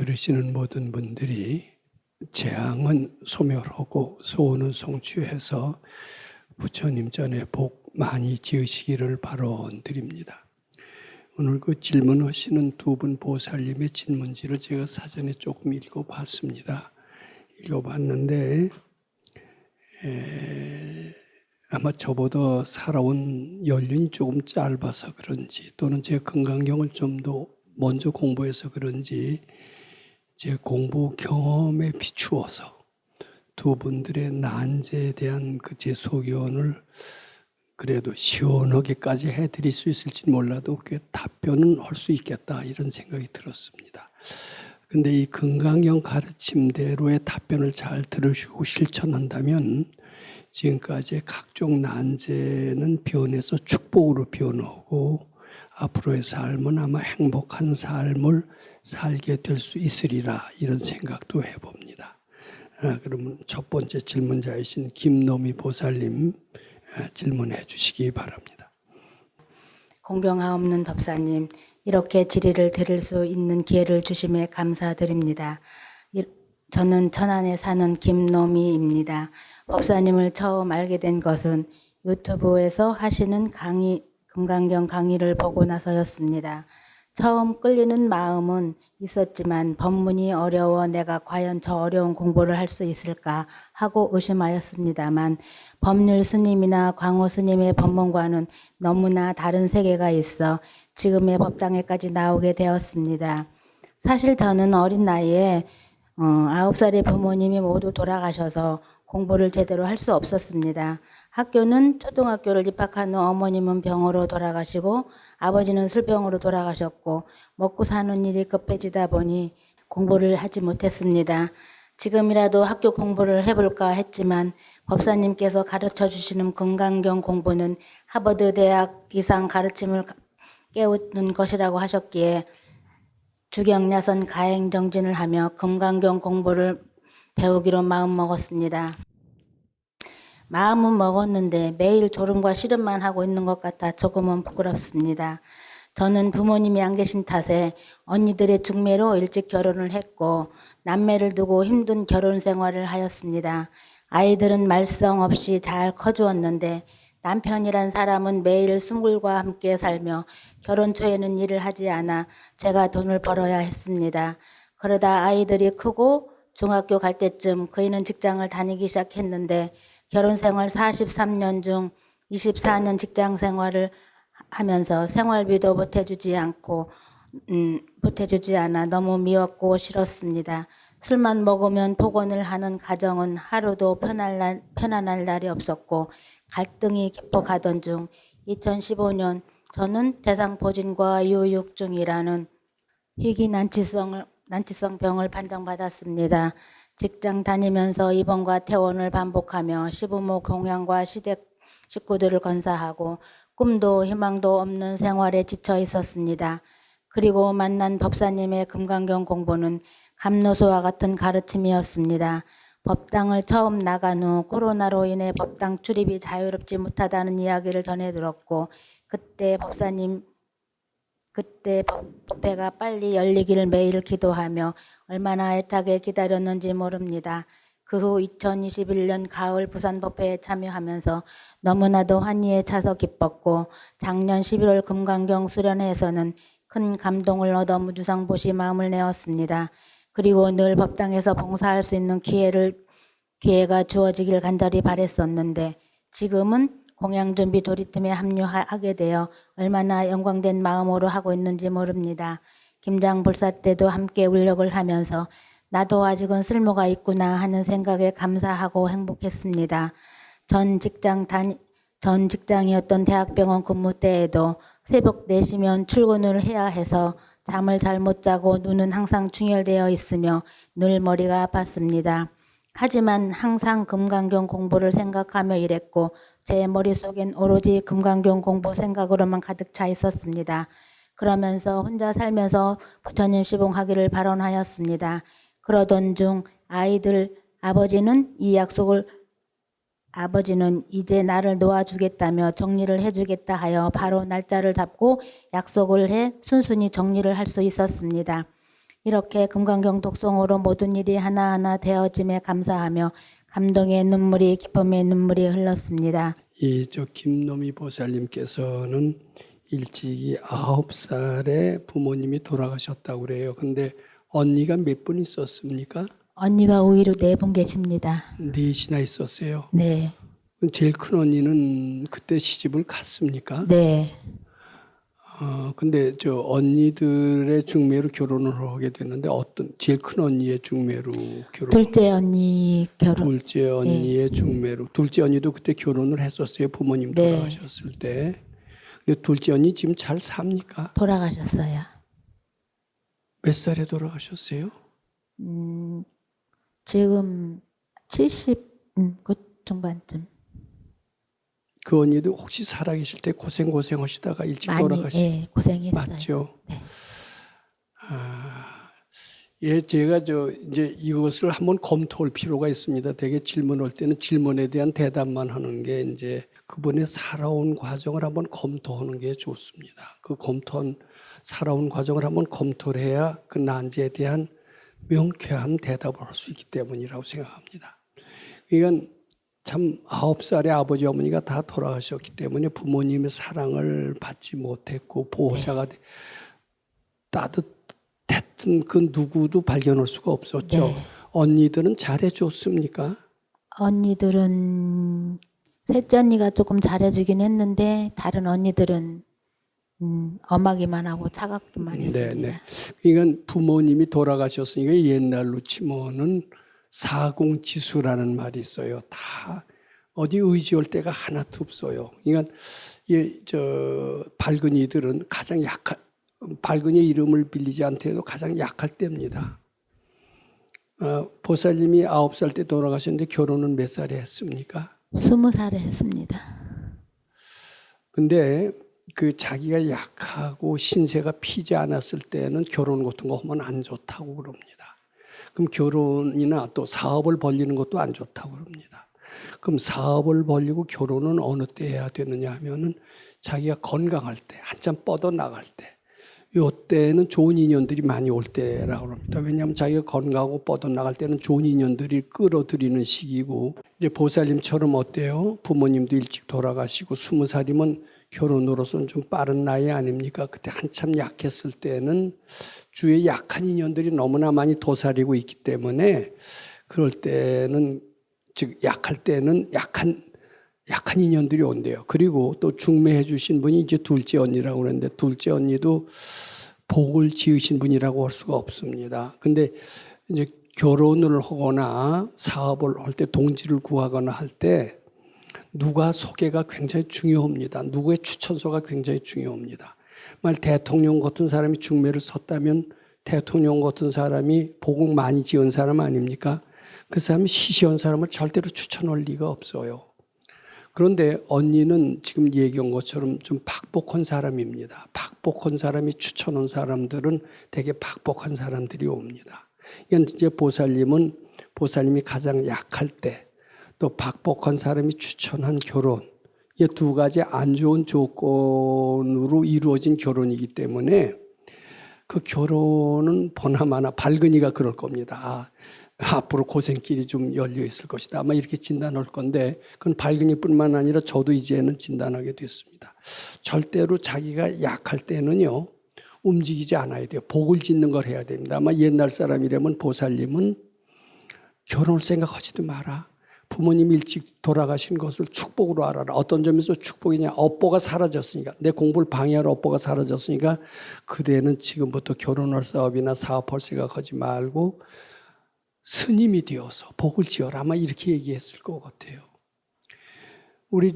들으시는 모든 분들이 재앙은 소멸하고 소원은 성취해서 부처님 전에 복 많이 지으시기를 바라드립니다. 오늘 그 질문하시는 두 분 보살님의 질문지를 제가 사전에 조금 읽어봤습니다. 읽어봤는데 아마 저보다 살아온 연륜이 조금 짧아서 그런지 또는 제 건강경을 좀 더 먼저 공부해서 그런지 제 공부 경험에 비추어서 두 분들의 난제에 대한 그 제 소견을 그래도 시원하게까지 해드릴 수 있을지 몰라도 그 답변은 할 수 있겠다 이런 생각이 들었습니다. 근데 이 건강경 가르침대로의 답변을 잘 들으시고 실천한다면 지금까지의 각종 난제는 변해서 축복으로 변하고 앞으로의 삶은 아마 행복한 삶을 살게 될 수 있으리라 이런 생각도 해봅니다. 그러면 첫 번째 질문자이신 김노미 보살님 질문해 주시기 바랍니다. 공경하옵는 법사님, 이렇게 질의를 드릴 수 있는 기회를 주심에 감사드립니다. 저는 천안에 사는 김노미입니다. 법사님을 처음 알게 된 것은 유튜브에서 하시는 금강경 강의를 보고 나서였습니다. 처음 끌리는 마음은 있었지만 법문이 어려워 내가 과연 저 어려운 공부를 할 수 있을까 하고 의심하였습니다만 법률 스님이나 광호 스님의 법문과는 너무나 다른 세계가 있어 지금의 법당에까지 나오게 되었습니다. 사실 저는 어린 나이에 9살의 부모님이 모두 돌아가셔서 공부를 제대로 할 수 없었습니다. 학교는 초등학교를 입학한 후 어머님은 병으로 돌아가시고 아버지는 술병으로 돌아가셨고 먹고 사는 일이 급해지다 보니 공부를 하지 못했습니다. 지금이라도 학교 공부를 해볼까 했지만 법사님께서 가르쳐 주시는 금강경 공부는 하버드 대학 이상 가르침을 깨우는 것이라고 하셨기에 주경야선 가행정진을 하며 금강경 공부를 배우기로 마음먹었습니다. 마음은 먹었는데 매일 졸음과 씨름만 하고 있는 것 같아 조금은 부끄럽습니다. 저는 부모님이 안 계신 탓에 언니들의 중매로 일찍 결혼을 했고 남매를 두고 힘든 결혼 생활을 하였습니다. 아이들은 말썽 없이 잘 커주었는데 남편이란 사람은 매일 숨굴과 함께 살며 결혼 초에는 일을 하지 않아 제가 돈을 벌어야 했습니다. 그러다 아이들이 크고 중학교 갈 때쯤 그이는 직장을 다니기 시작했는데 결혼 생활 43년 중 24년 직장 생활을 하면서 생활비도 보태주지 않아 너무 미웠고 싫었습니다. 술만 먹으면 폭언을 하는 가정은 하루도 편안할 날이 없었고 갈등이 깊어가던 중 2015년 저는 대상포진과 유육증이라는 희귀난치성 병을 판정받았습니다. 직장 다니면서 입원과 퇴원을 반복하며 시부모 공양과 시댁 식구들을 건사하고 꿈도 희망도 없는 생활에 지쳐 있었습니다. 그리고 만난 법사님의 금강경 공부는 감로소와 같은 가르침이었습니다. 법당을 처음 나간 후 코로나로 인해 법당 출입이 자유롭지 못하다는 이야기를 전해 들었고 그때 법회가 빨리 열리기를 매일 기도하며 얼마나 애타게 기다렸는지 모릅니다. 그 후 2021년 가을 부산 법회에 참여하면서 너무나도 환희에 차서 기뻤고 작년 11월 금강경 수련회에서는 큰 감동을 얻어 무주상보시 마음을 내었습니다. 그리고 늘 법당에서 봉사할 수 있는 기회가 주어지길 간절히 바랬었는데 지금은 공양준비 조리팀에 합류하게 되어 얼마나 영광된 마음으로 하고 있는지 모릅니다. 김장불사 때도 함께 울력을 하면서 나도 아직은 쓸모가 있구나 하는 생각에 감사하고 행복했습니다. 전 직장이었던 대학병원 근무 때에도 새벽 4시면 출근을 해야 해서 잠을 잘 못 자고 눈은 항상 충혈되어 있으며 늘 머리가 아팠습니다. 하지만 항상 금강경 공부를 생각하며 일했고 제 머릿속엔 오로지 금강경 공부 생각으로만 가득 차 있었습니다. 그러면서 혼자 살면서 부처님 시봉하기를 발언하였습니다. 그러던 중 아버지는 이제 나를 놓아주겠다며 정리를 해주겠다 하여 바로 날짜를 잡고 약속을 해 순순히 정리를 할 수 있었습니다. 이렇게 금강경 독송으로 모든 일이 하나하나 되어짐에 감사하며 감동의 눈물이 기쁨의 눈물이 흘렀습니다. 이 저 김노미 보살님께서는 일찍이 9살에 부모님이 돌아가셨다고 그래요. 근데 언니가 몇 분 있었습니까? 언니가 오히려 4분 계십니다. 넷이나 있었어요. 네, 제일 큰 언니는 그때 시집을 갔습니까? 네, 근데 저 언니들의 중매로 결혼을 하게 됐는데 어떤 제일 큰 언니의 중매로 결혼? 둘째 언니 결혼. 둘째 언니의 중매로. 둘째 언니도 그때 결혼을 했었어요. 부모님 네. 돌아가셨을 때. 근데 둘째 언니 지금 잘 삽니까? 돌아가셨어요. 몇 살에 돌아가셨어요? 지금 70, 그 중반쯤. 그 언니도 혹시 살아계실 때 고생하시다가 일찍 많이 돌아가신 고생했어요. 맞죠? 네. 예, 제가 이제 이것을 한번 검토할 필요가 있습니다. 되게 질문할 때는 질문에 대한 대답만 하는 게 이제 그분의 살아온 과정을 한번 검토하는 게 좋습니다. 그 검토한 살아온 과정을 한번 검토를 해야 그 난제에 대한 명쾌한 대답을 할 수 있기 때문이라고 생각합니다. 그러니까 참 9살에 아버지 어머니가 다 돌아가셨기 때문에 부모님의 사랑을 받지 못했고 보호자가 따뜻했던 그 누구도 발견할 수가 없었죠. 네. 언니들은 잘해줬습니까? 언니들은 셋째 언니가 조금 잘해주긴 했는데 다른 언니들은 엄하기만 하고 차갑기만 했습니다. 네. 그러니까 부모님이 돌아가셨으니까 옛날로 치면은 사공지수라는 말이 있어요. 다 어디 의지할 데가 하나도 없어요. 그러니까 발근이들은 가장 약한 발근의 이름을 빌리지 않더라도 가장 약할 때입니다. 보살님이 9살 때 돌아가셨는데 결혼은 몇 살에 했습니까? 20살에 했습니다. 근데 그 자기가 약하고 신세가 피지 않았을 때는 결혼 같은 거 하면 안 좋다고 그럽니다. 그럼 결혼이나 또 사업을 벌리는 것도 안 좋다고 그럽니다. 그럼 사업을 벌리고 결혼은 어느 때 해야 되느냐 하면은 자기가 건강할 때, 한참 뻗어 나갈 때, 요 때는 좋은 인연들이 많이 올 때라고 합니다. 왜냐하면 자기가 건강하고 뻗어 나갈 때는 좋은 인연들이 끌어들이는 시기고, 이제 보살님처럼 어때요? 부모님도 일찍 돌아가시고 20살이면 결혼으로서는 좀 빠른 나이 아닙니까? 그때 한참 약했을 때는 주위에 약한 인연들이 너무나 많이 도사리고 있기 때문에 그럴 때는 즉 약할 때는 약한 인연들이 온대요. 그리고 또 중매해 주신 분이 이제 둘째 언니라고 그러는데 둘째 언니도 복을 지으신 분이라고 할 수가 없습니다. 근데 이제 결혼을 하거나 사업을 할 때 동지를 구하거나 할 때 누가 소개가 굉장히 중요합니다. 누구의 추천서가 굉장히 중요합니다. 만약 대통령 같은 사람이 중매를 섰다면 대통령 같은 사람이 복을 많이 지은 사람 아닙니까? 그 사람이 시시한 사람을 절대로 추천할 리가 없어요. 그런데 언니는 지금 얘기한 것처럼 좀 박복한 사람입니다. 박복한 사람이 추천한 사람들은 되게 박복한 사람들이 옵니다. 이제 보살님이 가장 약할 때 또 박복한 사람이 추천한 결혼, 이 두 가지 안 좋은 조건으로 이루어진 결혼이기 때문에 그 결혼은 보나마나 발근이가 그럴 겁니다. 앞으로 고생길이 좀 열려 있을 것이다. 아마 이렇게 진단할 건데 그건 발근이뿐만 아니라 저도 이제는 진단하게 됐습니다. 절대로 자기가 약할 때는요 움직이지 않아야 돼요. 복을 짓는 걸 해야 됩니다. 아마 옛날 사람이라면 보살님은 결혼을 생각하지도 마라. 부모님 일찍 돌아가신 것을 축복으로 알아라. 어떤 점에서 축복이냐. 업보가 사라졌으니까. 내 공부를 방해할 업보가 사라졌으니까 그대는 지금부터 결혼할 사업이나 사업할 생각하지 말고 스님이 되어서 복을 지어라. 아마 이렇게 얘기했을 것 같아요. 우리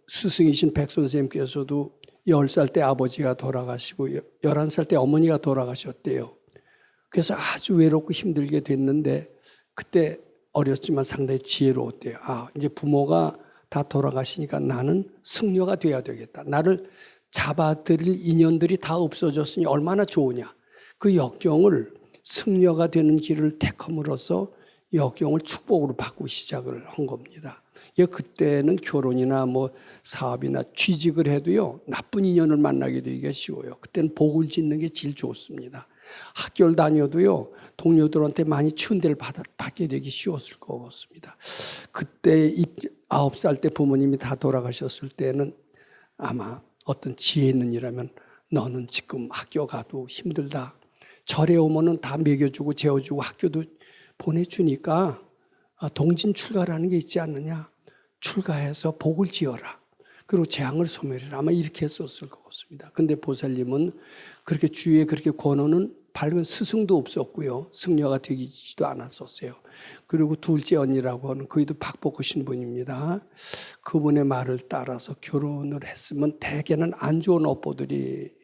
스승이신 백 선생님께서도 10살 때 아버지가 돌아가시고 11살 때 어머니가 돌아가셨대요. 그래서 아주 외롭고 힘들게 됐는데 그때 어렸지만 상당히 지혜로웠대요. 이제 부모가 다 돌아가시니까 나는 승려가 돼야 되겠다. 나를 잡아들일 인연들이 다 없어졌으니 얼마나 좋으냐. 그 역경을 승려가 되는 길을 택함으로써 역경을 축복으로 바꾸기 시작을 한 겁니다. 그때는 결혼이나 사업이나 취직을 해도요 나쁜 인연을 만나게 되기가 쉬워요. 그때는 복을 짓는 게 제일 좋습니다. 학교를 다녀도요 동료들한테 많이 추운데를 받게 되기 쉬웠을 것 같습니다. 그때 9살 때 부모님이 다 돌아가셨을 때는 아마 어떤 지혜 있는 이라면 너는 지금 학교 가도 힘들다. 절에 오면은 다 먹여주고 재워주고 학교도 보내주니까 동진 출가라는 게 있지 않느냐. 출가해서 복을 지어라. 그리고 재앙을 소멸해라. 아마 이렇게 했었을 것 같습니다. 근데 보살님은 그렇게 주위에 그렇게 권하는 밝은 스승도 없었고요. 승려가 되지도 않았었어요. 그리고 둘째 언니라고 하는 그이도 박복하신 분입니다. 그분의 말을 따라서 결혼을 했으면 대개는 안 좋은 업보들이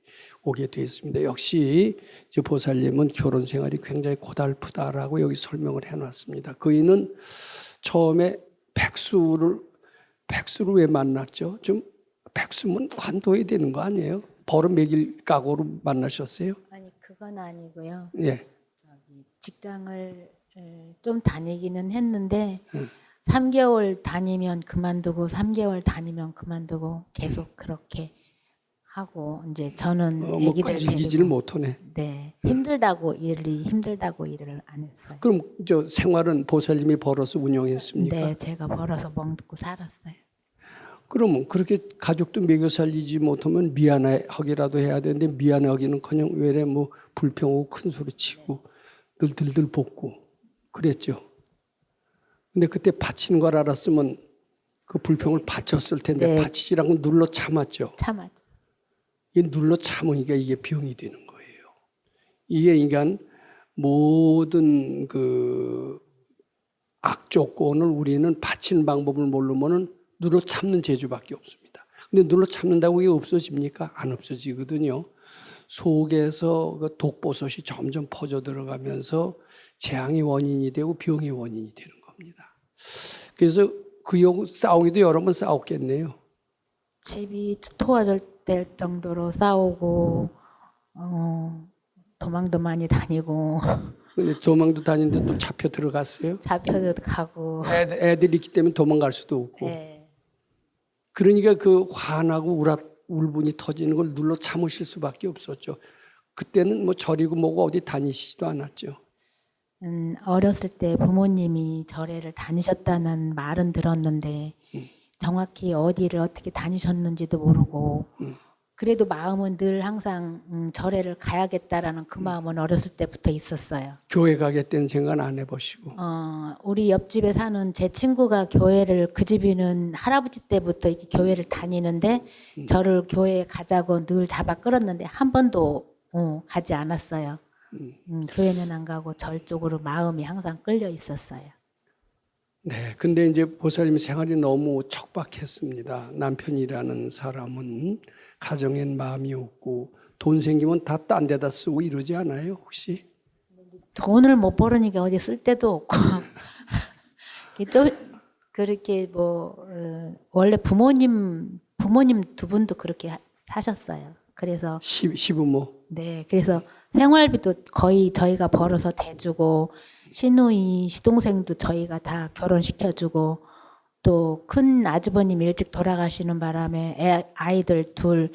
오게 되어 있습니다. 역시 이제 보살님은 결혼 생활이 굉장히 고달프다라고 여기 설명을 해놨습니다. 그이는 처음에 백수를 왜 만났죠? 좀 백수면 관둬야 되는 거 아니에요? 벌어 먹일 각오로 만나셨어요? 아니 그건 아니고요. 예. 직장을 좀 다니기는 했는데 3개월 다니면 그만두고 3개월 다니면 그만두고 계속 그렇게 하고 이제 저는 애기들 끄지기지를 못하네. 네 일이 힘들다고 일을 안 했어요. 그럼 저 생활은 보살님이 벌어서 운영했습니까? 네, 제가 벌어서 먹고 살았어요. 그러면 그렇게 가족도 먹여 살리지 못하면 미안하기라도 해야 되는데 미안하기는커녕 외래 뭐 불평하고 큰 소리 치고 늘 들들 볶고 그랬죠. 근데 그때 바치는 걸 알았으면 그 불평을 바쳤을 텐데 네. 바치지 않고 눌러 참았죠. 참았죠. 이 눌러 참으니까 이게 병이 되는 거예요. 이게 인간 모든 그 악조건을 우리는 바치는 방법을 모르면은 눌러 참는 재주밖에 없습니다. 근데 눌러 참는다고 이게 없어집니까? 안 없어지거든요. 속에서 그 독버섯이 점점 퍼져 들어가면서 재앙의 원인이 되고 병의 원인이 되는 겁니다. 그래서 그하고 싸우기도 여러 번 싸웠겠네요. 집이 토화될 정도로 싸우고 도망도 많이 다니고 근데 도망도 다니는데 또 잡혀 들어갔어요. 잡혀도 가고 애들이 있기 때문에 도망갈 수도 없고. 네. 그러니까 그 화나고 울분이 터지는 걸 눌러 참으실 수밖에 없었죠. 그때는 뭐 절이고 뭐고 어디 다니시지도 않았죠. 어렸을 때 부모님이 절에를 다니셨다는 말은 들었는데 정확히 어디를 어떻게 다니셨는지도 모르고 그래도 마음은 늘 항상 절에를 가야겠다라는 그 마음은 어렸을 때부터 있었어요. 교회 가겠다는 생각은 안 해보시고. 우리 옆집에 사는 제 친구가 교회를 그 집이는 할아버지 때부터 이렇게 교회를 다니는데 저를 교회에 가자고 늘 잡아 끌었는데 한 번도 가지 않았어요. 교회는 안 가고 절 쪽으로 마음이 항상 끌려 있었어요. 네, 근데 이제 보살님 생활이 너무 척박했습니다. 남편이라는 사람은 가정엔 마음이 없고 돈 생기면 다 딴 데다 쓰고 이러지 않아요, 혹시? 돈을 못 벌으니까 어디 쓸 데도 없고 좀 그렇게 원래 부모님 두 분도 그렇게 사셨어요. 그래서 시부모. 네, 그래서 생활비도 거의 저희가 벌어서 대주고 시누이 시동생도 저희가 다 결혼시켜주고 또 큰 아주버님 일찍 돌아가시는 바람에 아이들 둘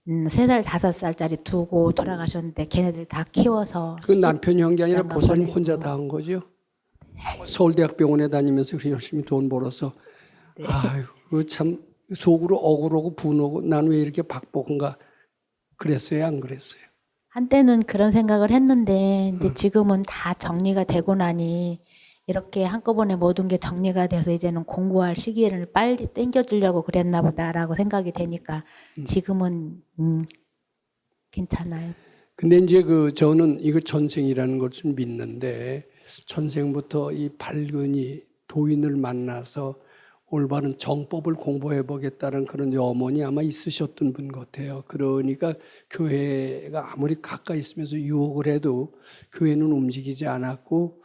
3살 5살짜리 두고 돌아가셨는데 걔네들 다 키워서 그 남편 형제 아니라 장가 보살님 보내고. 혼자 다 한 거죠? 서울대학병원에 다니면서 그렇게 열심히 돈 벌어서 아유 참 속으로 억울하고 분하고 난 왜 이렇게 박복한가 그랬어요, 안 그랬어요? 한때는 그런 생각을 했는데 이제 지금은 다 정리가 되고 나니 이렇게 한꺼번에 모든 게 정리가 돼서 이제는 공부할 시기를 빨리 땡겨주려고 그랬나 보다라고 생각이 되니까 지금은 괜찮아요. 근데 이제 저는 이거 전생이라는 것을 믿는데 전생부터 이 발근이 도인을 만나서 올바른 정법을 공부해 보겠다는 그런 염원이 아마 있으셨던 분 같아요. 그러니까 교회가 아무리 가까이 있으면서 유혹을 해도 교회는 움직이지 않았고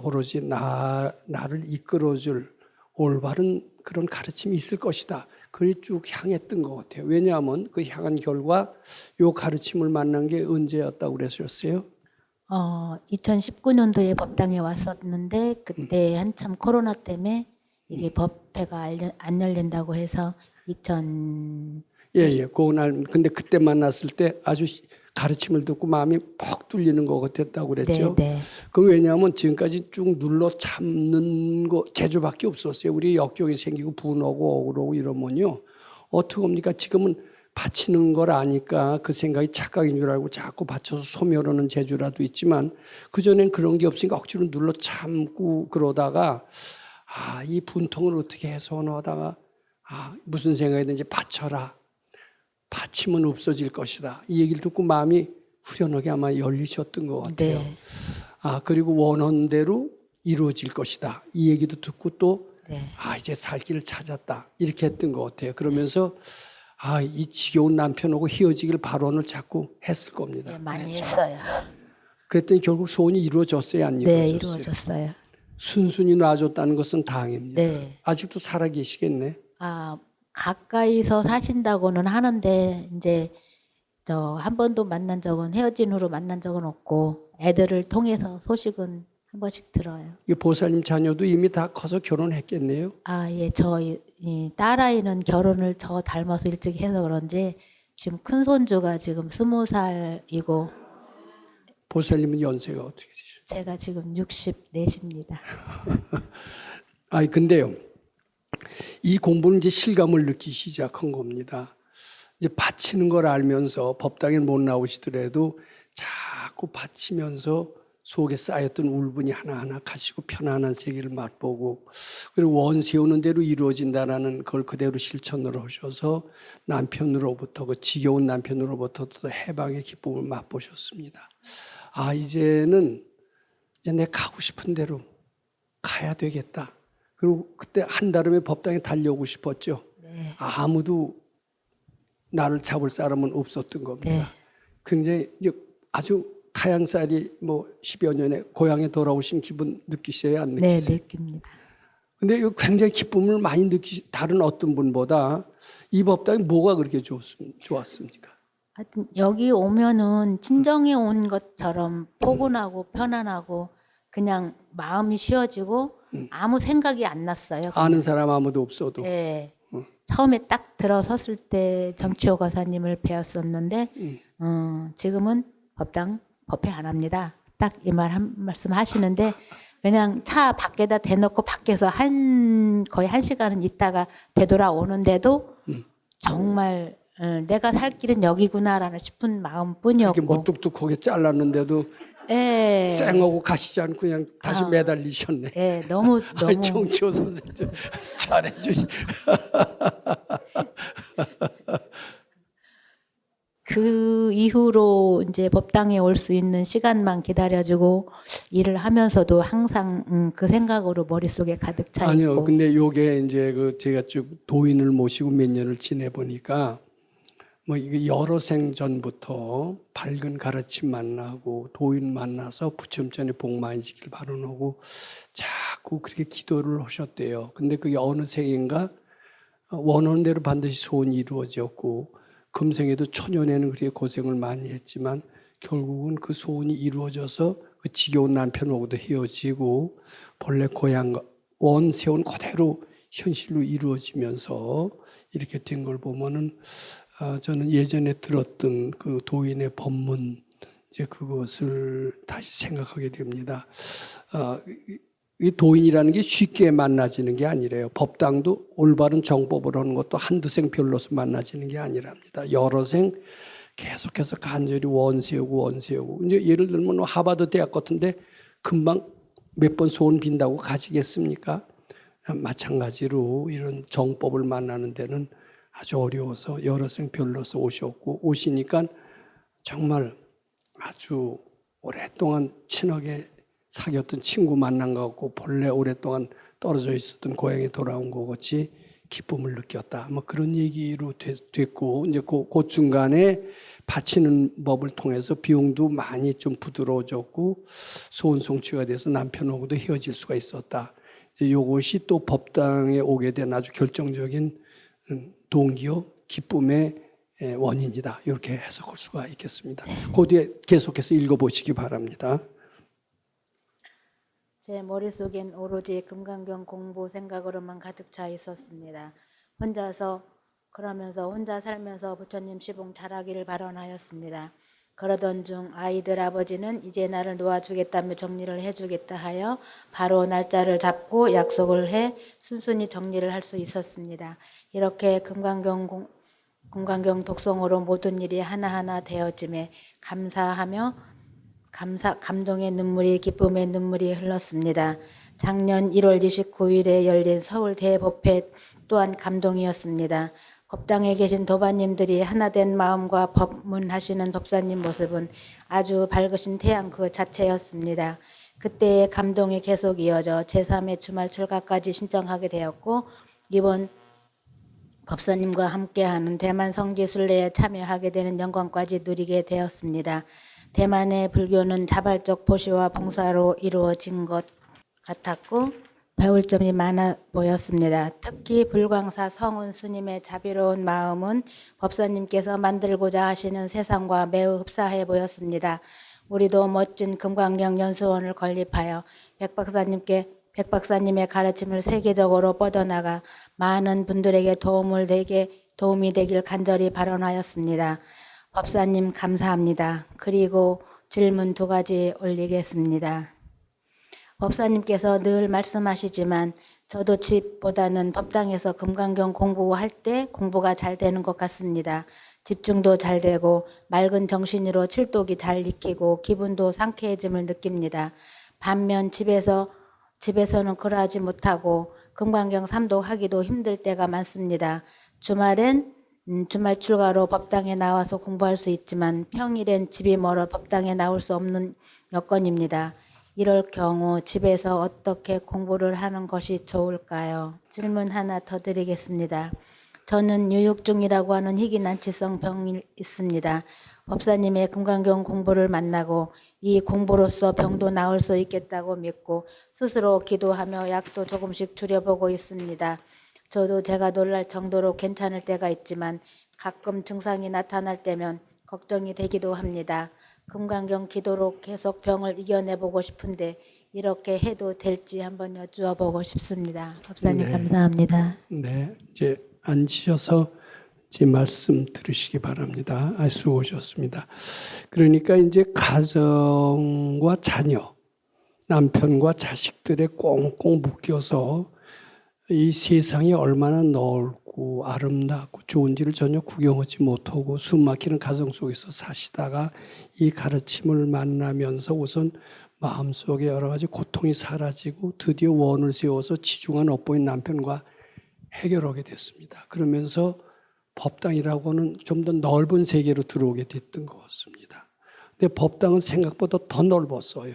오로지 나를 이끌어줄 올바른 그런 가르침이 있을 것이다. 그리 쭉 향했던 것 같아요. 왜냐하면 그 향한 결과 요 가르침을 만난 게 언제였다고 그랬었어요? 2019년도에 법당에 왔었는데 그때 한참 코로나 때문에 이게 법회가 안 열린다고 해서 예. 그날 근데 그때 만났을 때 아주 가르침을 듣고 마음이 퍽 뚫리는 것 같았다고 그랬죠. 네. 그 왜냐하면 지금까지 쭉 눌러 참는 거 제주밖에 없었어요. 우리 역경이 생기고 분하고 억울하고 이러면요. 어떡합니까? 지금은 바치는 걸 아니까 그 생각이 착각인 줄 알고 자꾸 바쳐서 소멸하는 재주라도 있지만 그전엔 그런 게 없으니까 억지로 눌러 참고 그러다가 이 분통을 어떻게 해소하다가 무슨 생각이 드는지 바쳐라. 바치면 없어질 것이다. 이 얘기를 듣고 마음이 후련하게 아마 열리셨던 것 같아요. 네. 그리고 원하는 대로 이루어질 것이다. 이 얘기도 듣고 또 네. 이제 살 길을 찾았다. 이렇게 했던 것 같아요. 그러면서 이 지겨운 남편하고 헤어지길 발언을 자꾸 했을 겁니다. 네, 많이 했어요. 그랬더니 결국 소원이 이루어졌어요, 안 네, 이루어졌어요? 이루어졌어요. 순순히 놔줬다는 것은 다행입니다. 네. 아직도 살아 계시겠네. 가까이서 사신다고는 하는데 이제 저 한 번도 만난 적은 헤어진 후로 만난 적은 없고 애들을 통해서 소식은 한 번씩 들어요. 이 보살님 자녀도 이미 다 커서 결혼했겠네요. 예, 이 딸아이는 결혼을 저 닮아서 일찍 해서 그런지 지금 큰 손주가 지금 20살이고 보살님은 연세가 어떻게 되죠? 제가 지금 64입니다. 근데요. 이 공부는 이제 실감을 느끼기 시작한 겁니다. 이제 바치는 걸 알면서 법당에 못 나오시더라도 자꾸 바치면서 속에 쌓였던 울분이 하나하나 가시고 편안한 세계를 맛보고 그리고 원 세우는 대로 이루어진다라는 걸 그대로 실천을 하셔서 남편으로부터 그 지겨운 남편으로부터도 해방의 기쁨을 맛보셨습니다. 이제는 이제 내가 가고 싶은 대로 가야 되겠다. 그리고 그때 한달음에 법당에 달려오고 싶었죠. 네. 아무도 나를 잡을 사람은 없었던 겁니다. 네. 굉장히 아주 타양살이 10여 년에 고향에 돌아오신 기분 느끼세요? 안 느끼세요? 네, 느낍니다. 근데 굉장히 기쁨을 많이 다른 어떤 분보다 이 법당이 뭐가 그렇게 좋았습니까? 하여튼 여기 오면은 친정에 온 것처럼 포근하고 편안하고 그냥 마음이 쉬어지고 아무 생각이 안 났어요. 아는 사람 아무도 없어도. 네. 처음에 딱 들어섰을 때 정치호 가사님을 배웠었는데 지금은 법회 안 합니다. 딱 이 말 한 말씀 하시는데 그냥 차 밖에다 대놓고 밖에서 거의 1시간은 있다가 되돌아오는데도 정말 내가 살 길은 여기구나라는 싶은 마음뿐이었고 이렇게 무뚝뚝하게 잘랐는데도 예. 쌩하고 가시지 않고 그냥 다시 매달리셨네. 예, 너무 정치호 선생님 잘해주시. 그 이후로 이제 법당에 올 수 있는 시간만 기다려주고 일을 하면서도 항상 그 생각으로 머릿속에 가득 차 있고. 아니요, 근데 요게 이제 제가 쭉 도인을 모시고 몇 년을 지내 보니까 이게 여러 생 전부터 밝은 가르침 만나고 도인 만나서 부처님전에 복 많이 지길 바라고 자꾸 그렇게 기도를 하셨대요. 근데 그게 어느 생인가 원하는 대로 반드시 소원이 이루어졌고 금생에도 초년에는 그렇게 고생을 많이 했지만 결국은 그 소원이 이루어져서 그 지겨운 남편하고도 헤어지고 본래 고향 원 세운 그대로 현실로 이루어지면서 이렇게 된 걸 보면은 저는 예전에 들었던 그 도인의 법문 이제 그것을 다시 생각하게 됩니다. 이 도인이라는 게 쉽게 만나지는 게 아니래요. 법당도 올바른 정법을 하는 것도 한두 생 별로서 만나지는 게 아니랍니다. 여러 생 계속해서 간절히 원 세우고 이제 예를 들면 하버드 대학 같은데 금방 몇 번 소원 빈다고 가지겠습니까? 마찬가지로 이런 정법을 만나는 데는 아주 어려워서 여러 생 별로서 오시니까 정말 아주 오랫동안 친하게 사귀었던 친구 만난 것 같고 본래 오랫동안 떨어져 있었던 고향에 돌아온 것 같이 기쁨을 느꼈다. 그런 얘기로 됐고 이제 그 중간에 바치는 법을 통해서 비용도 많이 좀 부드러워졌고 소원 성취가 돼서 남편하고도 헤어질 수가 있었다. 이것이 또 법당에 오게 된 아주 결정적인 동기요 기쁨의 원인이다. 이렇게 해석할 수가 있겠습니다. 그 뒤에 계속해서 읽어보시기 바랍니다. 제 머릿속엔 오로지 금강경 공부 생각으로만 가득 차 있었습니다. 혼자 살면서 부처님 시봉 잘하기를 발언하였습니다. 그러던 중 아이들 아버지는 이제 나를 놓아주겠다며 정리를 해주겠다 하여 바로 날짜를 잡고 약속을 해 순순히 정리를 할 수 있었습니다. 이렇게 금강경 독송으로 모든 일이 하나하나 되어짐에 감사하며 감동의 눈물이 기쁨의 눈물이 흘렀습니다. 작년 1월 29일에 열린 서울 대법회 또한 감동이었습니다. 법당에 계신 도반님들이 하나된 마음과 법문하시는 법사님 모습은 아주 밝으신 태양 그 자체였습니다. 그때의 감동이 계속 이어져 제3회 주말 출가까지 신청하게 되었고 이번 법사님과 함께하는 대만 성지순례에 참여하게 되는 영광까지 누리게 되었습니다. 대만의 불교는 자발적 보시와 봉사로 이루어진 것 같았고 배울 점이 많아 보였습니다. 특히 불광사 성운 스님의 자비로운 마음은 법사님께서 만들고자 하시는 세상과 매우 흡사해 보였습니다. 우리도 멋진 금강경 연수원을 건립하여 백 박사님의 가르침을 세계적으로 뻗어나가 많은 분들에게 도움이 되길 간절히 발언하였습니다. 법사님 감사합니다. 그리고 질문 2가지 올리겠습니다. 법사님께서 늘 말씀하시지만 저도 집보다는 법당에서 금강경 공부할 때 공부가 잘 되는 것 같습니다. 집중도 잘 되고 맑은 정신으로 칠독이 잘 익히고 기분도 상쾌해짐을 느낍니다. 반면 집에서는 그러하지 못하고 금강경 삼독하기도 힘들 때가 많습니다. 주말엔 주말 출가로 법당에 나와서 공부할 수 있지만 평일엔 집이 멀어 법당에 나올 수 없는 여건입니다. 이럴 경우 집에서 어떻게 공부를 하는 것이 좋을까요? 질문 하나 더 드리겠습니다. 저는 유육중이라고 하는 희귀난치성 병이 있습니다. 법사님의 금강경 공부를 만나고 이 공부로서 병도 나을 수 있겠다고 믿고 스스로 기도하며 약도 조금씩 줄여보고 있습니다. 저도 제가 놀랄 정도로 괜찮을 때가 있지만 가끔 증상이 나타날 때면 걱정이 되기도 합니다. 금강경 기도로 계속 병을 이겨내보고 싶은데 이렇게 해도 될지 한번 여쭈어보고 싶습니다. 법사님 네. 감사합니다. 네, 이제 앉으셔서 제 말씀 들으시기 바랍니다. 수고하셨습니다. 그러니까 이제 가정과 자녀, 남편과 자식들에 꽁꽁 묶여서 이 세상이 얼마나 넓고 아름답고 좋은지를 전혀 구경하지 못하고 숨막히는 가정 속에서 사시다가 이 가르침을 만나면서 우선 마음속에 여러 가지 고통이 사라지고 드디어 원을 세워서 지중한 엇보인 남편과 해결하게 됐습니다. 그러면서 법당이라고는 좀 더 넓은 세계로 들어오게 됐던 것 같습니다. 근데 법당은 생각보다 더 넓었어요.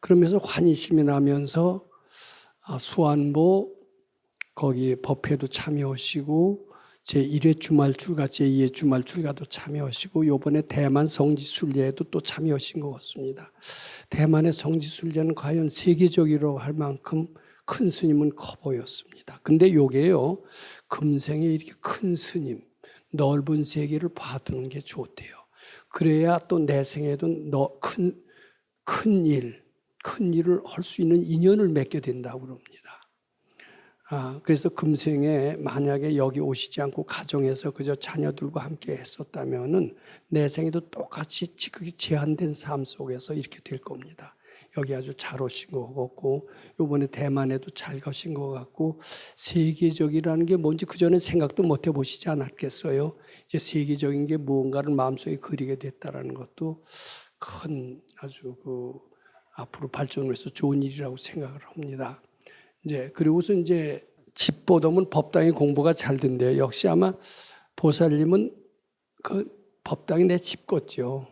그러면서 환희심이 나면서 수안보 거기 법회도 참여하시고 제1회 주말 출가, 제2회 주말 출가도 참여하시고 요번에 대만 성지순례에도 또 참여하신 것 같습니다. 대만의 성지순례는 과연 세계적이라고 할 만큼 큰 스님은 커 보였습니다. 근데 요게요, 금생에 이렇게 큰 스님, 넓은 세계를 봐두는 게 좋대요. 그래야 또 내 생에도 큰 일을 할 수 있는 인연을 맺게 된다고 그럽니다. 그래서 금생에 만약에 여기 오시지 않고 가정에서 그저 자녀들과 함께 했었다면은 내 생에도 똑같이 지극히 제한된 삶 속에서 이렇게 될 겁니다. 여기 아주 잘 오신 것 같고 이번에 대만에도 잘 가신 것 같고 세계적이라는 게 뭔지 그전에 생각도 못 해보시지 않았겠어요. 이제 세계적인 게 무언가를 마음속에 그리게 됐다라는 것도 큰 아주 앞으로 발전을 해서 좋은 일이라고 생각을 합니다. 그리고서 이제 집보다는 법당의 공부가 잘 된대요. 역시 아마 보살님은 그 법당이 내 집 같죠.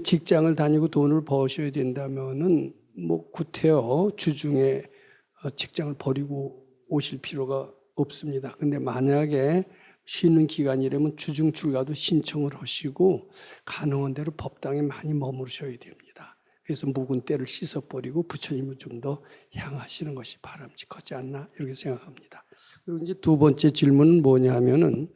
직장을 다니고 돈을 버셔야 된다면은 구태여 주중에 직장을 버리고 오실 필요가 없습니다. 근데 만약에 쉬는 기간이라면 주중 출가도 신청을 하시고 가능한 대로 법당에 많이 머무르셔야 됩니다. 그래서 묵은 때를 씻어버리고 부처님을 좀 더 향하시는 것이 바람직하지 않나 이렇게 생각합니다. 그리고 이제 2번째 질문은 뭐냐면은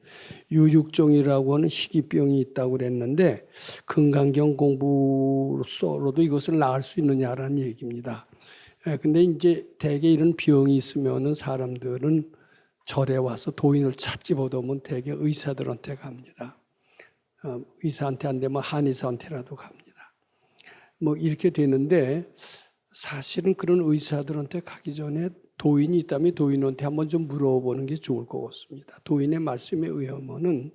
유육종이라고 하는 희귀병이 있다고 그랬는데 금강경 공부로서로도 이것을 나을 수 있느냐라는 얘기입니다. 근데 이제 대개 이런 병이 있으면은 사람들은 절에 와서 도인을 찾기보다는 대개 의사들한테 갑니다. 의사한테 안 되면 한의사한테라도 갑니다. 뭐 이렇게 되는데 사실은 그런 의사들한테 가기 전에 도인이 있다면 도인한테 한번 좀 물어보는 게 좋을 것 같습니다. 도인의 말씀에 의하면은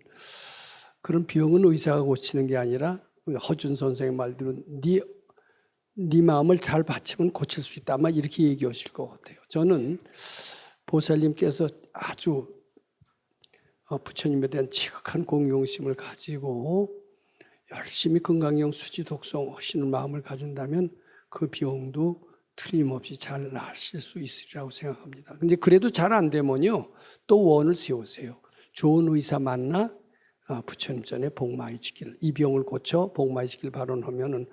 그런 병은 의사가 고치는 게 아니라 허준 선생의 말대로 네 마음을 잘 받치면 고칠 수 있다. 아마 이렇게 얘기하실 것 같아요. 저는 보살님께서 아주 부처님에 대한 지극한 공경심을 가지고 열심히 건강형 수지 독성 하시는 마음을 가진다면 그 병도 틀림없이 잘 나으실 수 있으리라고 생각합니다. 근데 그래도 잘 안 되면요, 또 원을 세우세요. 좋은 의사 만나 부처님 전에 복 많이 지길, 이 병을 고쳐 복 많이 지길 발언하면은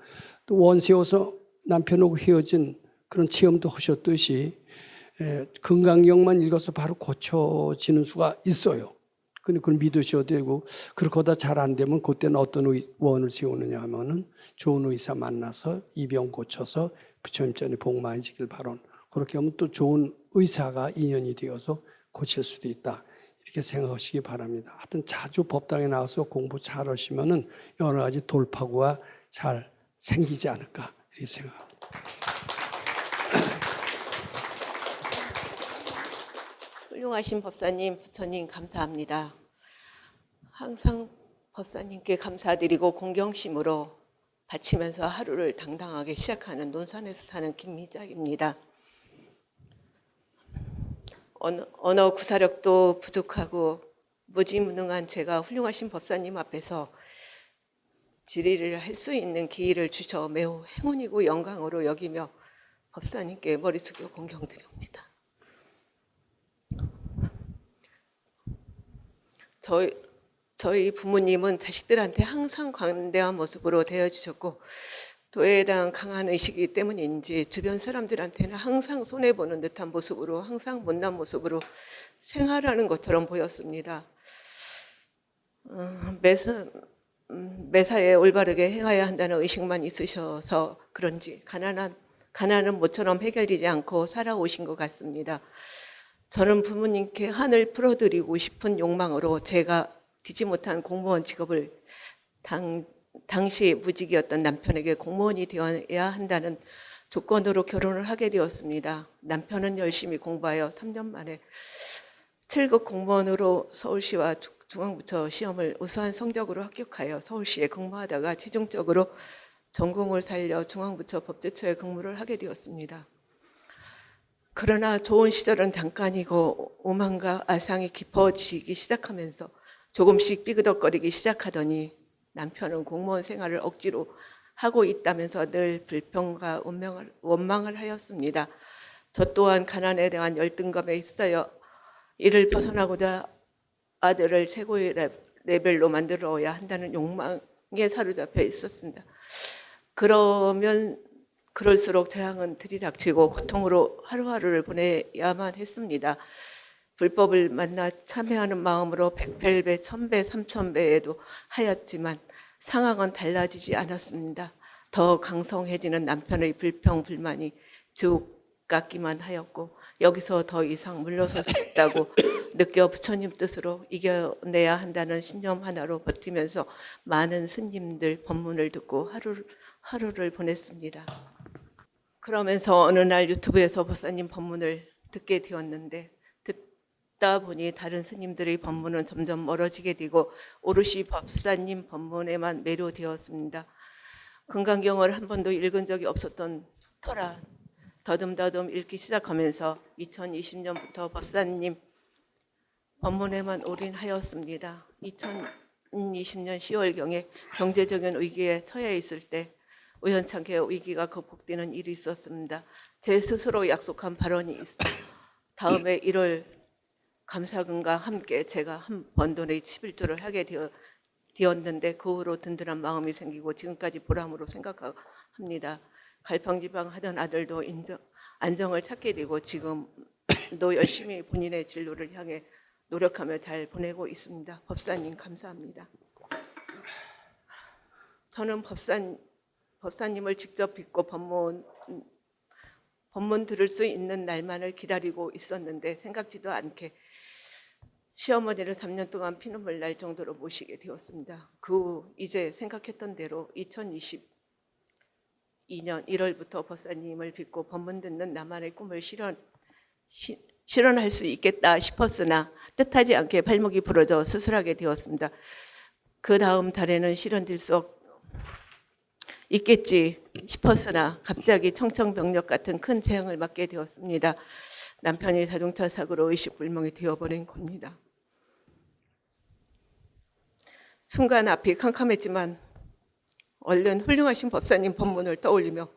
또 원 세워서 남편하고 헤어진 그런 체험도 하셨듯이 건강경만 읽어서 바로 고쳐지는 수가 있어요. 근데 그걸 믿으셔도 되고, 그러다 잘 안 되면 그때는 어떤 원을 세우느냐 하면은 좋은 의사 만나서 이 병 고쳐서 부처님 전에 복 많이 지길 발언. 그렇게 하면 또 좋은 의사가 인연이 되어서 고칠 수도 있다. 이렇게 생각하시기 바랍니다. 하여튼 자주 법당에 나와서 공부 잘 하시면은 여러 가지 돌파구가 잘 생기지 않을까 이렇게 생각합니다. 훌륭하신 법사님, 부처님 감사합니다. 항상 법사님께 감사드리고 공경심으로 바치면서 하루를 당당하게 시작하는 논산에서 사는 김미자입니다. 언어 구사력도 부족하고 무지무능한 제가 훌륭하신 법사님 앞에서 질의를 할 수 있는 기회를 주셔 매우 행운이고 영광으로 여기며 법사님께 머리 숙여 공경드립니다. 저희 부모님은 자식들한테 항상 관대한 모습으로 대해주셨고 도에 대한 강한 의식이기 때문인지 주변 사람들한테는 항상 손해보는 듯한 모습으로 항상 못난 모습으로 생활하는 것처럼 보였습니다. 매사에 올바르게 행해야 한다는 의식만 있으셔서 그런지 가난은 모처럼 해결되지 않고 살아오신 것 같습니다. 저는 부모님께 한을 풀어드리고 싶은 욕망으로 제가 되지 못한 공무원 직업을 당시 무직이었던 남편에게 공무원이 되어야 한다는 조건으로 결혼을 하게 되었습니다. 남편은 열심히 공부하여 3년 만에 7급 공무원으로 서울시와 중앙부처 시험을 우수한 성적으로 합격하여 서울시에 근무하다가 최종적으로 전공을 살려 중앙부처 법제처에 근무를 하게 되었습니다. 그러나 좋은 시절은 잠깐이고 오만과 아상이 깊어지기 시작하면서 조금씩 삐그덕거리기 시작하더니 남편은 공무원 생활을 억지로 하고 있다면서 늘 불평과 원망을 하였습니다. 저 또한 가난에 대한 열등감에 휩싸여 이를 벗어나고자 아들을 최고의 레벨로 만들어야 한다는 욕망에 사로잡혀 있었습니다. 그럴수록 재앙은 들이닥치고 고통으로 하루하루를 보내야만 했습니다. 불법을 만나 참회하는 마음으로 100배, 1000배, 3000배에도 하였지만 상황은 달라지지 않았습니다. 더 강성해지는 남편의 불평, 불만이 쭉 깎기만 하였고 여기서 더 이상 물러설 수 없다고 느껴 부처님 뜻으로 이겨내야 한다는 신념 하나로 버티면서 많은 스님들 법문을 듣고 하루를 보냈습니다. 그러면서 어느 날 유튜브에서 법사님 법문을 듣게 되었는데 듣다 보니 다른 스님들의 법문은 점점 멀어지게 되고 오롯이 법사님 법문에만 매료되었습니다. 금강경을 한 번도 읽은 적이 없었던 터라 더듬더듬 읽기 시작하면서 2020년부터 법사님 법문에만 올인하였습니다. 2020년 10월경에 경제적인 위기에 처해 있을 때 우연찮게 위기가 극복되는 일이 있었습니다. 제 스스로 약속한 발언이 있어 다음에 1월 감사금과 함께 제가 한 번 돈의 11조를 하게 되었는데 그 후로 든든한 마음이 생기고 지금까지 보람으로 생각합니다. 갈팡지팡 하던 아들도 안정을 찾게 되고 지금도 열심히 본인의 진로를 향해 노력하며 잘 보내고 있습니다. 법사님 감사합니다. 저는 법사님을 직접 뵙고 법문 들을 수 있는 날만을 기다리고 있었는데 생각지도 않게 시어머니를 3년 동안 피눈물 날 정도로 모시게 되었습니다. 그 후 이제 생각했던 대로 2022년 1월부터 법사님을 빚고 법문 듣는 나만의 꿈을 실현할 수 있겠다 싶었으나 뜻하지 않게 발목이 부러져 수술하게 되었습니다. 그 다음 달에는 실현될 수 있겠지 싶었으나 갑자기 청천벽력 같은 큰 재앙을 맞게 되었습니다. 남편이 자동차 사고로 의식불명이 되어버린 겁니다. 순간 앞이 캄캄했지만 얼른 훌륭하신 법사님 법문을 떠올리며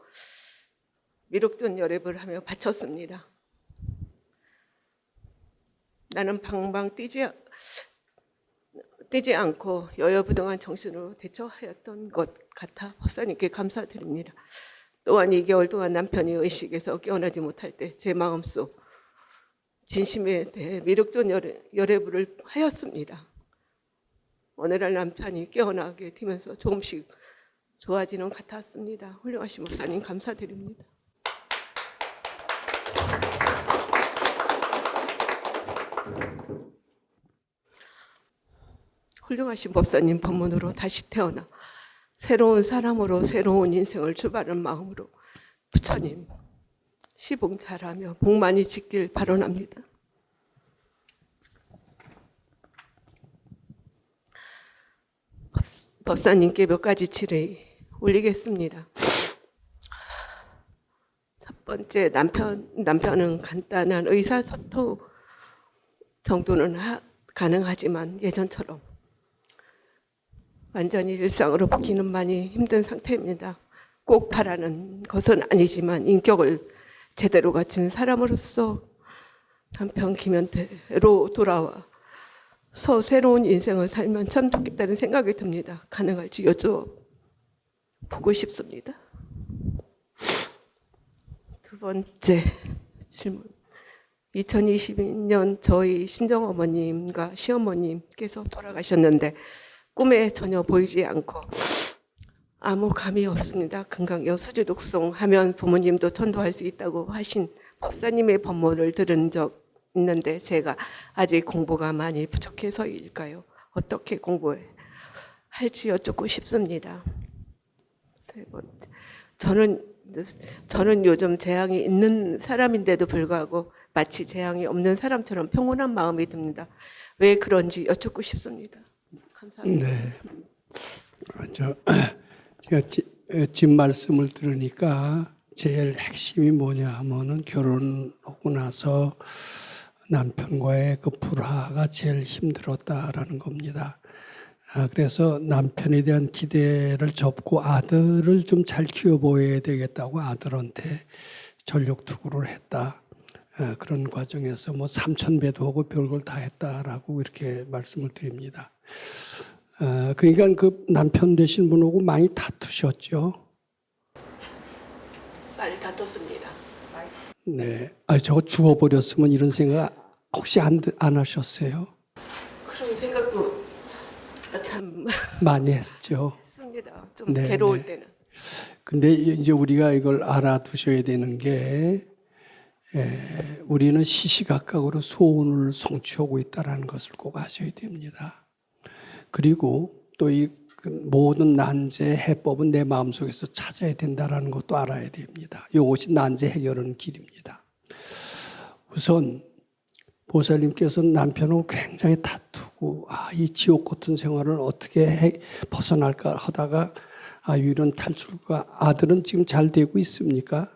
미륵존 열애를 하며 바쳤습니다. 나는 방방 뛰지 않고 여여부동한 정신으로 대처하였던 것 같아 법사님께 감사드립니다. 또한 2개월 동안 남편이 의식에서 깨어나지 못할 때 제 마음속 진심에 대해 미륵존 열애부를 하였습니다. 어느 날 남편이 깨어나게 되면서 조금씩 좋아지는 것 같았습니다. 훌륭하신 목사님 감사드립니다. 훌륭하신 법사님 법문으로 다시 태어나 새로운 사람으로 새로운 인생을 출발하는 마음으로 부처님 시봉 잘하며 복 많이 짓길 바라옵니다. 법사님께 몇 가지 질의 올리겠습니다. 첫 번째, 남편은 간단한 의사소통 정도는 가능하지만 예전처럼 완전히 일상으로 복귀는 많이 힘든 상태입니다. 꼭 바라는 것은 아니지만 인격을 제대로 갖춘 사람으로서 남편 김현태로 돌아와서 새로운 인생을 살면 참 좋겠다는 생각이 듭니다. 가능할지 여쭤보고 싶습니다. 두 번째 질문. 2022년 저희 친정어머님과 시어머님께서 돌아가셨는데 꿈에 전혀 보이지 않고 아무 감이 없습니다. 금강경 수지독송 하면 부모님도 전도할 수 있다고 하신 법사님의 법문을 들은 적 있는데 제가 아직 공부가 많이 부족해서일까요? 어떻게 공부할지 여쭙고 싶습니다. 세 번째, 저는 요즘 재앙이 있는 사람인데도 불구하고 마치 재앙이 없는 사람처럼 평온한 마음이 듭니다. 왜 그런지 여쭙고 싶습니다. 감사합니다. 네. 제가 집 말씀을 들으니까 제일 핵심이 뭐냐 하면은 결혼하고 나서 남편과의 그 불화가 제일 힘들었다라는 겁니다. 그래서 남편에 대한 기대를 접고 아들을 좀 잘 키워보여야 되겠다고 아들한테 전력투구를 했다. 그런 과정에서 뭐 삼천배도 하고 별걸 다 했다라고 이렇게 말씀을 드립니다. 그러니까 그 남편 되신 분하고 많이 다투셨죠? 많이 다퉜습니다. 네. 저거 죽어버렸으면 이런 생각 혹시 안 하셨어요? 그런 생각도 참 많이 했죠. 했습니다. 좀 네, 괴로울 네. 때는. 근데 이제 우리가 이걸 알아두셔야 되는 게 우리는 시시각각으로 소원을 성취하고 있다는 것을 꼭 아셔야 됩니다. 그리고 또 이 모든 난제 해법은 내 마음속에서 찾아야 된다는 것도 알아야 됩니다. 이것이 난제 해결하는 길입니다. 우선 보살님께서는 남편하고 굉장히 다투고 이 지옥 같은 생활을 어떻게 벗어날까 하다가 이런 탈출과 아들은 지금 잘 되고 있습니까?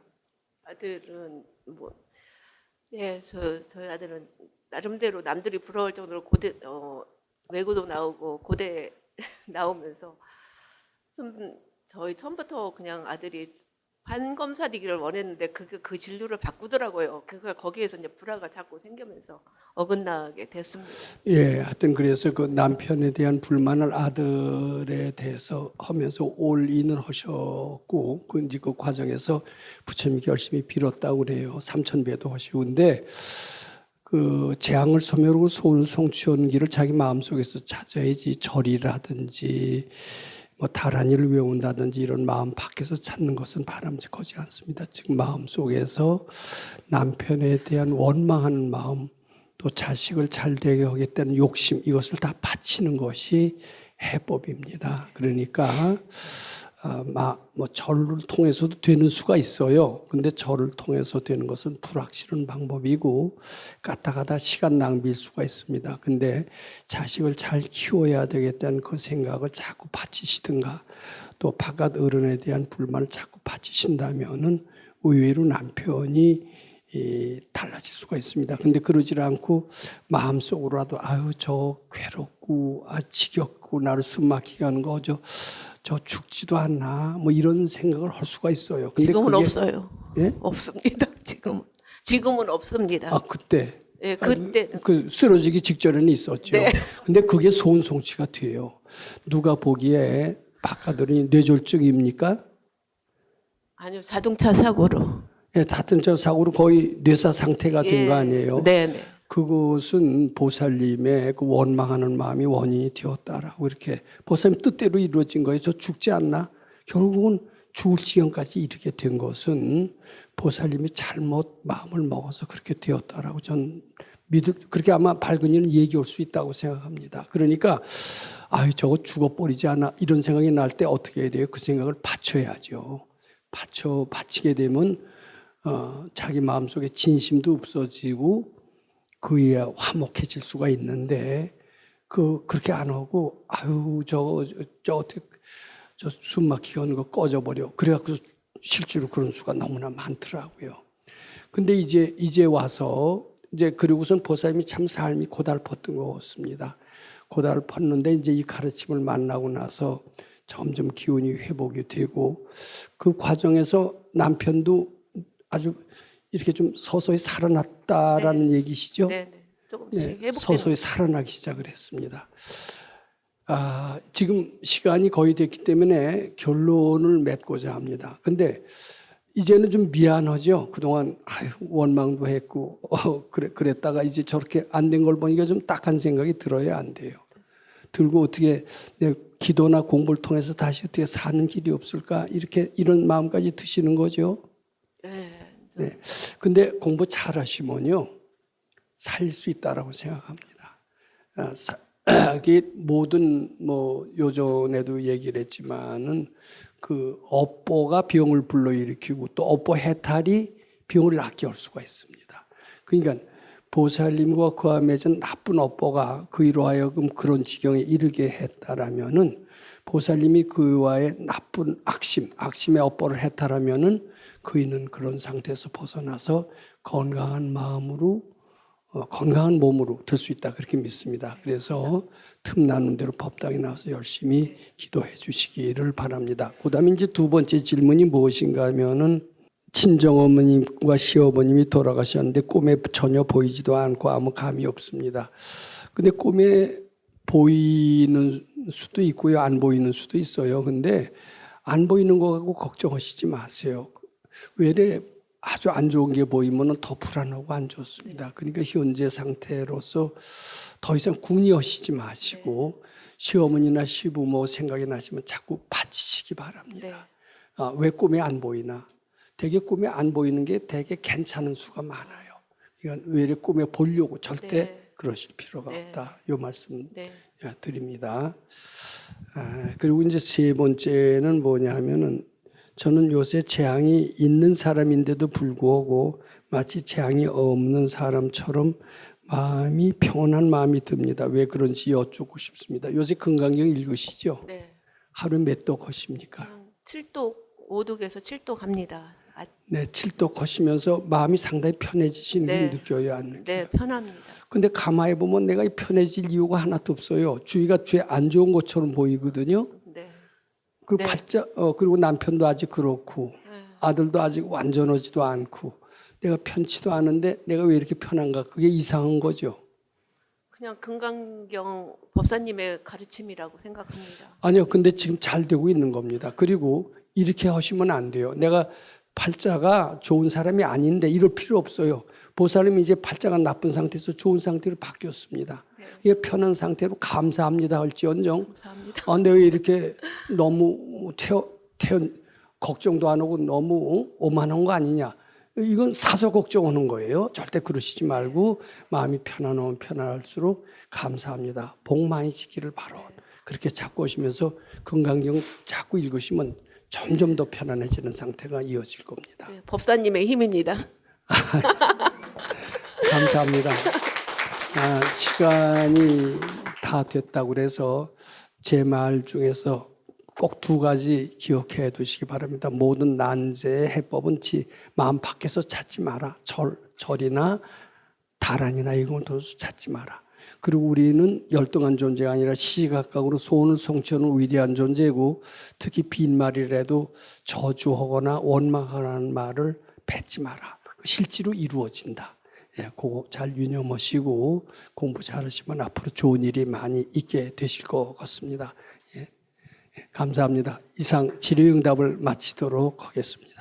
아들은 저희 아들은 나름대로 남들이 부러울 정도로 외고도 나오고 고대 나오면서 좀 저희 처음부터 그냥 아들이 판검사되기를 원했는데 그 진로를 바꾸더라고요. 거기에서 이제 불화가 자꾸 생기면서 어긋나게 됐습니다. 예, 하여튼 그래서 그 남편에 대한 불만을 아들에 대해서 하면서 올인을 하셨고 이제 그 과정에서 부처님께 열심히 빌었다고 그래요. 삼천배도 하시고인데 그 재앙을 소멸하고 소원을 성취하는 길을 자기 마음속에서 찾아야지 절이를 하든지 뭐 다란이를 외운다든지 이런 마음 밖에서 찾는 것은 바람직하지 않습니다. 즉 마음속에서 남편에 대한 원망하는 마음 또 자식을 잘 되게 하겠다는 욕심, 이것을 다 바치는 것이 해법입니다. 그러니까 뭐 절을 통해서도 되는 수가 있어요. 근데 절을 통해서 되는 것은 불확실한 방법이고 까딱하다 시간 낭비일 수가 있습니다. 근데 자식을 잘 키워야 되겠다는 그 생각을 자꾸 바치시든가 또 바깥 어른에 대한 불만을 자꾸 바치신다면은 의외로 남편이 달라질 수가 있습니다. 근데 그러질 않고 마음속으로라도 아유 저 괴롭고 지겹고 나를 숨막히게 하는 거 저 죽지도 않나 뭐 이런 생각을 할 수가 있어요. 근데 지금은 그게, 없어요. 예? 없습니다. 지금은 없습니다. 그때 예, 그때 그 쓰러지기 직전에는 있었죠. 네. 근데 그게 소원송치가 돼요. 누가 보기에 바깥으로 뇌졸중입니까? 아니요, 자동차 사고로. 예, 자동차 사고로 거의 뇌사 상태가 된 거 아니에요. 네, 네. 그것은 보살님의 그 원망하는 마음이 원인이 되었다라고 이렇게 보살님 뜻대로 이루어진 거예요. 저 죽지 않나? 결국은 죽을 지경까지 이르게 된 것은 보살님이 잘못 마음을 먹어서 그렇게 되었다라고 전 그렇게 아마 밝은이는 얘기할 수 있다고 생각합니다. 그러니까 아유 저거 죽어버리지 않아 이런 생각이 날 때 어떻게 해야 돼요? 그 생각을 바쳐야죠. 바치게 되면 자기 마음속에 진심도 없어지고 그에 화목해질 수가 있는데 그렇게 안 하고 아유 저 어떻게 저 숨 막히게 하는 거 꺼져버려. 그래갖고 실제로 그런 수가 너무나 많더라고요. 근데 이제 와서 그리고선 보살님이 참 삶이 고달팠던 것 같습니다. 고달팠는데 이제 이 가르침을 만나고 나서 점점 기운이 회복이 되고 그 과정에서 남편도 아주 이렇게 좀 서서히 살아났다라는 얘기시죠? 네, 네. 조금씩 회복되는. 서서히 살아나기 시작을 했습니다. 지금 시간이 거의 됐기 때문에 결론을 맺고자 합니다. 근데 이제는 좀 미안하죠. 그동안 원망도 했고 그랬다가 이제 저렇게 안 된 걸 보니까 좀 딱한 생각이 들어야 안 돼요. 들고 어떻게 내 기도나 공부를 통해서 다시 어떻게 사는 길이 없을까 이런 마음까지 드시는 거죠. 네. 근데 공부 잘 하시면요. 살 수 있다라고 생각합니다. 모든 요전에도 얘기를 했지만은 그 업보가 병을 불러일으키고 또 업보 해탈이 병을 낫게 할 수가 있습니다. 그러니까 보살님과 그와 맺은 나쁜 업보가 그이로 하여금 그런 지경에 이르게 했다라면은 보살님이 그와의 나쁜 악심의 업보를 해탈하면은 그이는 그런 상태에서 벗어나서 건강한 마음으로 건강한 몸으로 될 수 있다 그렇게 믿습니다. 그래서 틈나는 대로 법당에 나와서 열심히 기도해 주시기를 바랍니다. 그다음에 이제 두 번째 질문이 무엇인가 하면은 친정어머님과 시어머님이 돌아가셨는데 꿈에 전혀 보이지도 않고 아무 감이 없습니다. 근데 꿈에 보이는 수도 있고요, 안 보이는 수도 있어요. 근데 안 보이는 거 갖고 걱정하시지 마세요. 외래 아주 안 좋은 게 보이면 더 불안하고 안 좋습니다. 그러니까 현재 상태로서 더 이상 궁리하시지 마시고 시어머니나 시부모 생각이 나시면 자꾸 바치시기 바랍니다. 왜 꿈에 안 보이나? 되게 꿈에 안 보이는 게 되게 괜찮은 수가 많아요. 그러니까 외래 꿈에 보려고 절대 그러실 필요가 없다. 이 말씀 드립니다. 그리고 이제 세 번째는 뭐냐 하면은 저는 요새 재앙이 있는 사람인데도 불구하고 마치 재앙이 없는 사람처럼 마음이 평온한 마음이 듭니다. 왜 그런지 여쭙고 싶습니다. 요새 건강경 읽으시죠? 네. 하루에 몇 독 하십니까? 7독, 5독에서 7독 합니다. 네, 7독 하시면서 마음이 상당히 편해지시는 게 느껴요, 안 느껴요? 네, 편합니다. 근데 가만히 보면 내가 편해질 이유가 하나도 없어요. 주위가 죄 안 좋은 것처럼 보이거든요. 네. 그리고 그리고 남편도 아직 그렇고 아들도 아직 완전하지도 않고 내가 편치도 않은데 내가 왜 이렇게 편한가? 그게 이상한 거죠. 그냥 금강경 법사님의 가르침이라고 생각합니다. 아니요. 근데 지금 잘 되고 있는 겁니다. 그리고 이렇게 하시면 안 돼요. 내가 팔자가 좋은 사람이 아닌데 이럴 필요 없어요. 보살님이 이제 팔자가 나쁜 상태에서 좋은 상태로 바뀌었습니다. 이게 편한 상태로 감사합니다 할지언정. 감사합니다. 근데 왜 이렇게 너무 걱정도 안 하고 너무 오만한 거 아니냐. 이건 사서 걱정하는 거예요. 절대 그러시지 말고 마음이 편안하면 편안할수록 감사합니다. 복 많이 지기를 바로. 그렇게 자꾸 오시면서 건강경 자꾸 읽으시면 점점 더 편안해지는 상태가 이어질 겁니다. 네, 법사님의 힘입니다. 감사합니다. 시간이 다 됐다고 그래서 제 말 중에서 꼭 2가지 기억해 두시기 바랍니다. 모든 난제의 해법은 마음 밖에서 찾지 마라. 절이나 다란이나 이런 걸 찾지 마라. 그리고 우리는 열등한 존재가 아니라 시시각각으로 소원을 성취하는 위대한 존재고, 특히 빈말이라도 저주하거나 원망하는 말을 뱉지 마라. 실제로 이루어진다. 예, 그거 잘 유념하시고 공부 잘하시면 앞으로 좋은 일이 많이 있게 되실 것 같습니다. 예, 감사합니다. 이상 질의응답을 마치도록 하겠습니다.